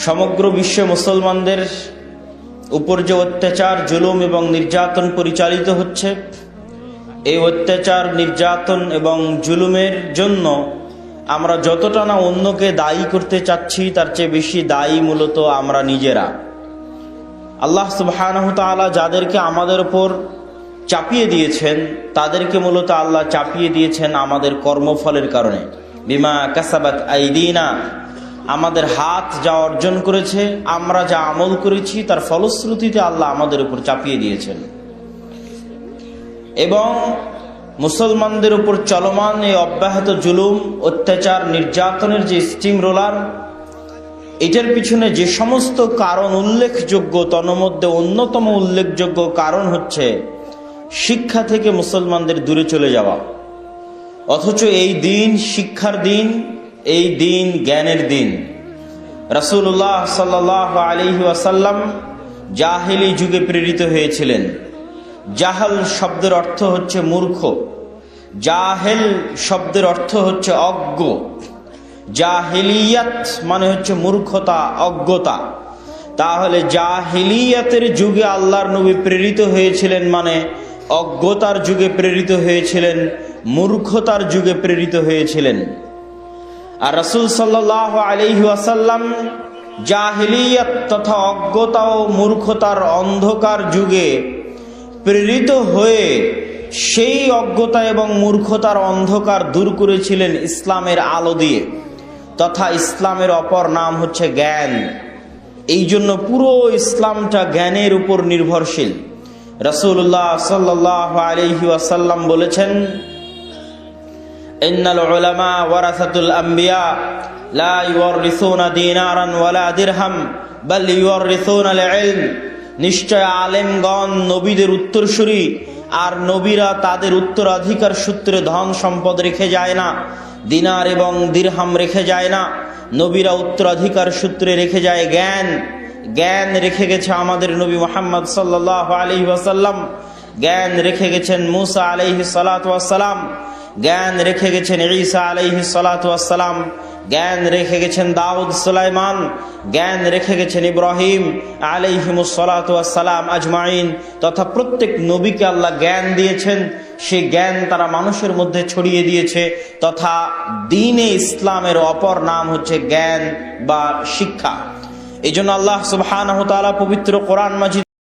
সমগ্র বিশ্বে মুসলমানদের উপর যে অত্যাচার, জুলুম এবং নির্যাতন পরিচালিত হচ্ছে, এই অত্যাচার, নির্যাতন এবং জুলুমের জন্য আমরা যতটা না অন্যকে দায়ী করতে চাচ্ছি, তার চেয়ে বেশি দায়ী মূলত আমরা নিজেরা। আল্লাহ সুবহানাহু ওয়া তাআলা যাদেরকে আমাদের উপর চাপিয়ে দিয়েছেন, তাদেরকে মূলত আল্লাহ চাপিয়ে দিয়েছেন আমাদের কর্মফলের কারণে। বিমা কাসাবাত আইদিনা, আমাদের হাত যা অর্জন করেছে, আমরা যা আমল করেছি, তার ফলশ্রুতিতে আল্লাহ আমাদের উপর চাপিয়ে দিয়েছেন। এবং মুসলমানদের উপর চলমান এই অব্যাহত জুলুম, অত্যাচার, নির্যাতনের যে স্টিম রোলার, এটার পিছনে যে সমস্ত কারণ উল্লেখযোগ্য, তন্মধ্যে অন্যতম উল্লেখযোগ্য কারণ হচ্ছে শিক্ষা থেকে মুসলমানদের দূরে চলে যাওয়া। অথচ এই দিন শিক্ষার দিন, এই দিন জ্ঞানের দিন। রাসূলুল্লাহ সাল্লাল্লাহু আলাইহি ওয়াসাল্লাম জাহেলি যুগে প্রেরিত হয়েছিলেন। জাহাল শব্দের অর্থ হচ্ছে মূর্খ, জাহেল শব্দের অর্থ হচ্ছে অজ্ঞ, জাহেলিয়াত মানে হচ্ছে মূর্খতা, অজ্ঞতা। তাহলে জাহেলিয়াতের যুগে আল্লাহর নবী প্রেরিত হয়েছিলেন, মানে অজ্ঞতার যুগে প্রেরিত হয়েছিলেন, মূর্খতার যুগে প্রেরিত হয়েছিলেন। আর রাসূল সাল্লাল্লাহু আলাইহি ওয়াসাল্লাম জাহেলিয়াত তথা অজ্ঞতা ও মূর্খতার অন্ধকার যুগে প্রেরিত হয়ে সেই অজ্ঞতা এবং মূর্খতার অন্ধকার দূর করেছিলেন ইসলামের আলো দিয়ে, তথা ইসলামের অপর নাম হচ্ছে জ্ঞান। এই জন্য পুরো ইসলামটা জ্ঞানের উপর নির্ভরশীল। রাসূলুল্লাহ সাল্লাল্লাহু আলাইহি ওয়াসাল্লাম বলেছেন, ইন্নাল উলামা ওয়ারাসাতুল আম্বিয়া লা ইউরিসুনা দিনারান ওয়ালা দিরহাম বাল ইউরিসুনা আল ইলম। নিশ্চয় আলেমগণ নবীদের উত্তরসূরি, আর নবীরা তাদের উত্তরাধিকার সূত্রে ধন সম্পদ রেখে যায় না, দিনার এবং দিরহাম রেখে যায় না। নবীরা উত্তরাধিকার সূত্রে রেখে যায় জ্ঞান। জ্ঞান রেখে গেছে আমাদের নবী মুহাম্মদ সাল্লাল্লাহু আলাইহি ওয়াসাল্লাম, জ্ঞান রেখে গেছেন মুসা আলাইহিস সালাতু ওয়াস সালাম, জ্ঞান রেখে গেছেন ঈসা আলাইহিস সালাতু ওয়াস সালাম, জ্ঞান রেখে গেছেন দাউদ, সুলাইমান, জ্ঞান রেখে গেছেন ইব্রাহিম আলাইহিমুস সালাতু ওয়াস সালাম আজমাইন। তথা প্রত্যেক নবীকে আল্লাহ জ্ঞান দিয়েছেন, সেই জ্ঞান তারা মানুষের মধ্যে ছড়িয়ে দিয়েছে। তথা দ্বীনে ইসলামের অপর নাম হচ্ছে জ্ঞান বা শিক্ষা। এই জন্য আল্লাহ সুবহানাহু ওয়া তাআলা পবিত্র কোরআন মাজিদ